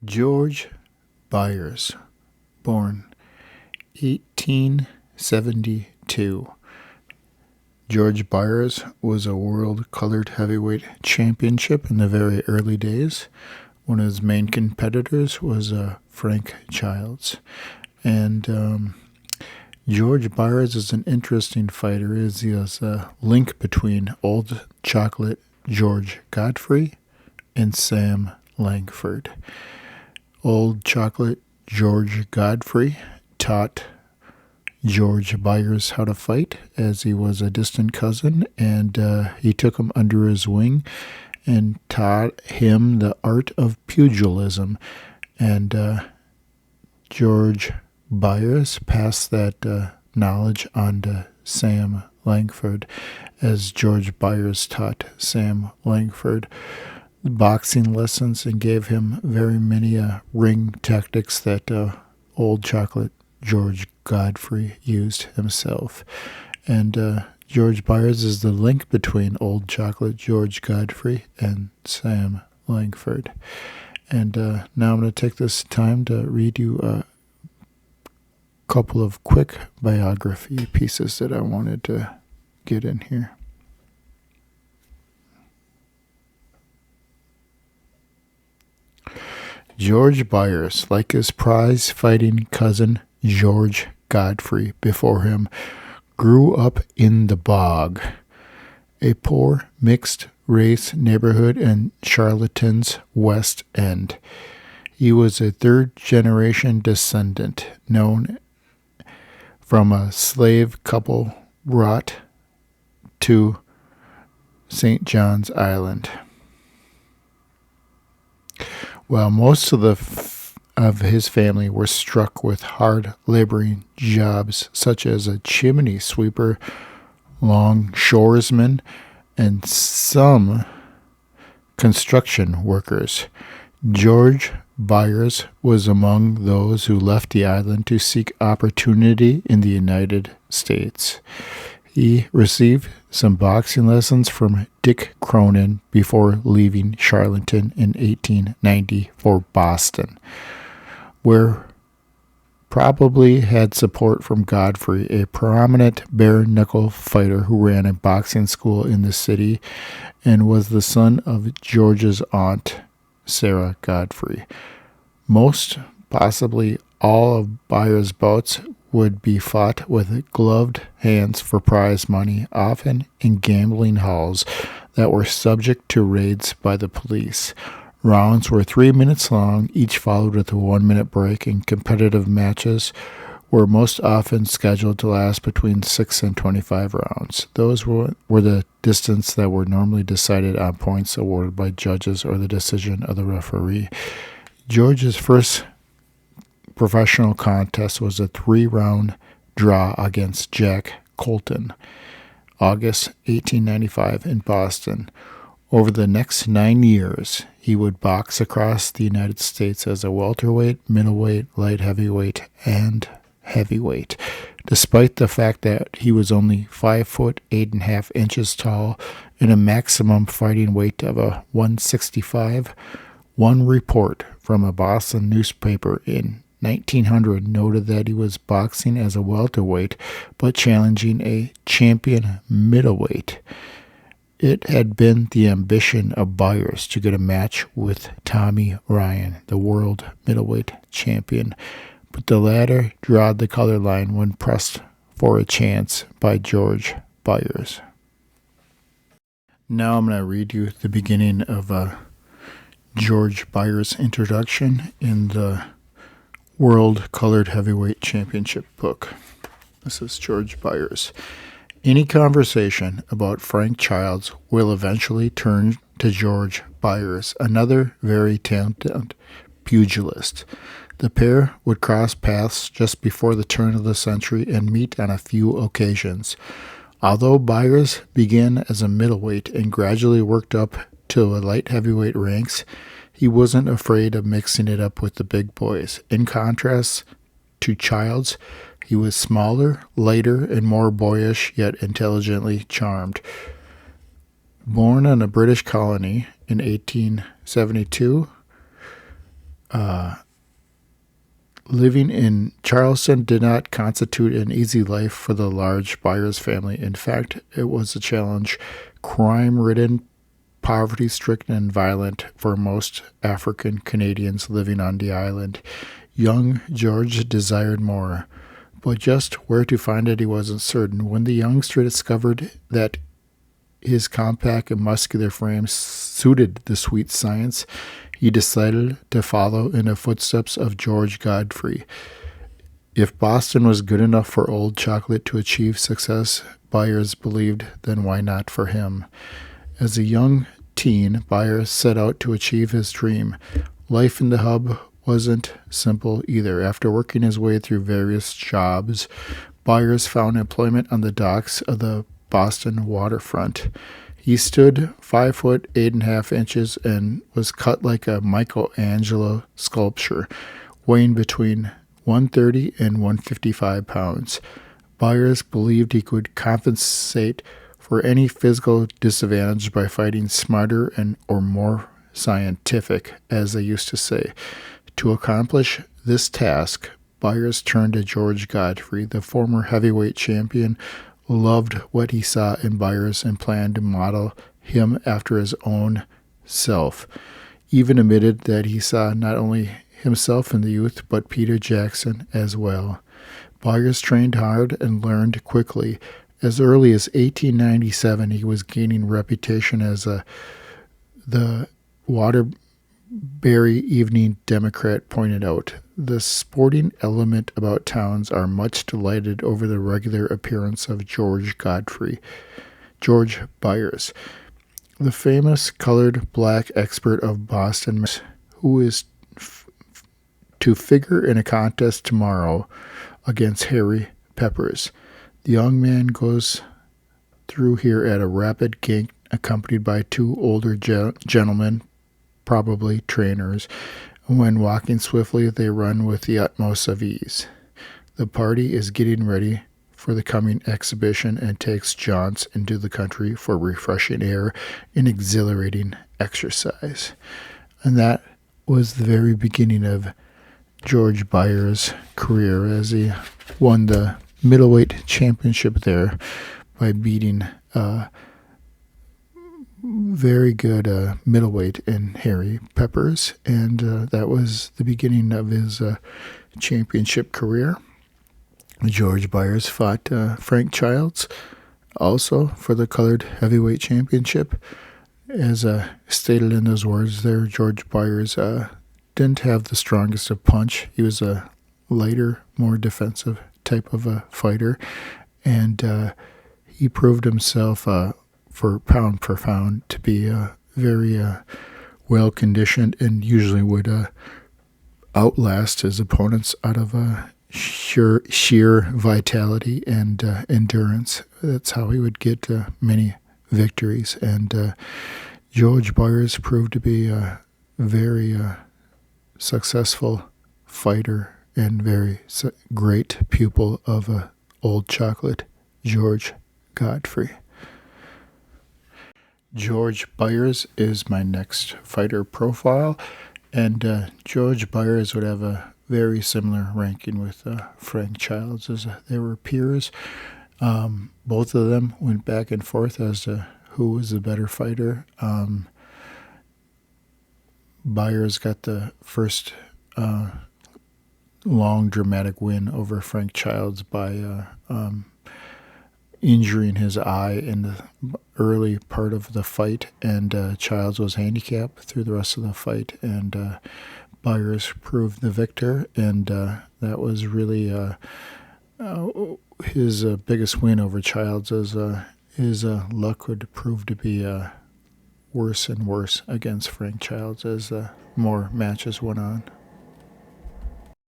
George Byers, born 1872. George Byers was a world colored heavyweight championship in the very early days. One of his main competitors was Frank Childs. And George Byers is an interesting fighter. He is a link between Old Chocolate George Godfrey and Sam Langford. Old Chocolate George Godfrey taught George Byers how to fight, as he was a distant cousin, and he took him under his wing and taught him the art of pugilism. And George Byers passed that knowledge on to Sam Langford, as George Byers taught Sam Langford boxing lessons and gave him very many ring tactics that Old Chocolate George Godfrey used himself. And George Byers is the link between Old Chocolate George Godfrey and Sam Langford. And now I'm going to take this time to read you a couple of quick biography pieces that I wanted to get in here. George Byers, like his prize-fighting cousin George Godfrey before him, grew up in the Bog, a poor mixed-race neighborhood in Charlotte's West End. He was a third-generation descendant, known from a slave couple brought to St. John's Island. While most of his family were struck with hard laboring jobs such as a chimney sweeper, longshoresman, and some construction workers, George Byers was among those who left the island to seek opportunity in the United States. He received some boxing lessons from Dick Cronin before leaving Charlotte in 1890 for Boston, where probably had support from Godfrey, a prominent bare-knuckle fighter who ran a boxing school in the city and was the son of George's aunt, Sarah Godfrey. Most, possibly all of Byers' bouts would be fought with gloved hands for prize money, often in gambling halls that were subject to raids by the police. Rounds were 3 minutes long, each followed with a 1-minute break, and competitive matches were most often scheduled to last between 6 and 25 rounds. Those were the distance that were normally decided on points awarded by judges or the decision of the referee. George's first professional contest was a 3-round draw against Jack Colton, August 1895 in Boston. Over the next 9 years, he would box across the United States as a welterweight, middleweight, light heavyweight, and heavyweight. Despite the fact that he was only 5 foot 8.5 inches tall and a maximum fighting weight of 165, one report from a Boston newspaper in 1900 noted that he was boxing as a welterweight but challenging a champion middleweight. It had been the ambition of Byers to get a match with Tommy Ryan, the world middleweight champion, but the latter drawed the color line when pressed for a chance by George Byers. Now I'm going to read you the beginning of George Byers' introduction in the World Colored Heavyweight Championship book. This is George Byers. Any conversation about Frank Childs will eventually turn to George Byers, another very talented pugilist. The pair would cross paths just before the turn of the century and meet on a few occasions. Although Byers began as a middleweight and gradually worked up to the light heavyweight ranks, he wasn't afraid of mixing it up with the big boys. In contrast to Childs, he was smaller, lighter, and more boyish, yet intelligently charmed. Born in a British colony in 1872, Living in Charleston did not constitute an easy life for the large Byers family. In fact, it was a challenge, crime-ridden, poverty-stricken, and violent for most African Canadians living on the island. Young George desired more, but just where to find it he wasn't certain. When the youngster discovered that his compact and muscular frame suited the sweet science, he decided to follow in the footsteps of George Godfrey. If Boston was good enough for Old Chocolate to achieve success, Byers believed, then why not for him? As a young teen, Byers set out to achieve his dream. Life in the hub wasn't simple either. After working his way through various jobs, Byers found employment on the docks of the Boston waterfront. He stood 5 foot 8.5 inches and was cut like a Michelangelo sculpture, weighing between 130 and 155 pounds. Byers believed he could compensate for any physical disadvantage by fighting smarter and or more scientific, as they used to say. To accomplish this task, Byers turned to George Godfrey. The former heavyweight champion loved what he saw in Byers and planned to model him after his own self. Even admitted that he saw not only himself in the youth, but Peter Jackson as well. Byers trained hard and learned quickly. As early as 1897, he was gaining reputation as the Waterbury Evening Democrat pointed out. The sporting element about towns are much delighted over the regular appearance of George Byers, the famous colored black expert of Boston, who is to figure in a contest tomorrow against Harry Peppers. The young man goes through here at a rapid gait, accompanied by 2 older gentlemen, probably trainers. When walking swiftly, they run with the utmost of ease. The party is getting ready for the coming exhibition and takes jaunts into the country for refreshing air and exhilarating exercise. And that was the very beginning of George Byers' career, as he won the middleweight championship there by beating very good middleweight in Harry Peppers, and that was the beginning of his championship career. George Byers fought Frank Childs also for the colored heavyweight championship. As stated in those words there, George Byers didn't have the strongest of punch. He was a lighter, more defensive type of a fighter, and he proved himself for pound to be very well conditioned, and usually would outlast his opponents out of sheer vitality and endurance. That's how he would get many victories. And George Byers proved to be a very successful fighter and very great pupil of Old Chocolate, George Godfrey. George Byers is my next fighter profile, and George Byers would have a very similar ranking with Frank Childs, as they were peers. Both of them went back and forth as to who was the better fighter. Byers got the first long dramatic win over Frank Childs by injuring his eye in the early part of the fight, and Childs was handicapped through the rest of the fight, and Byers proved the victor, and that was really his biggest win over Childs, as his luck would prove to be worse and worse against Frank Childs as more matches went on.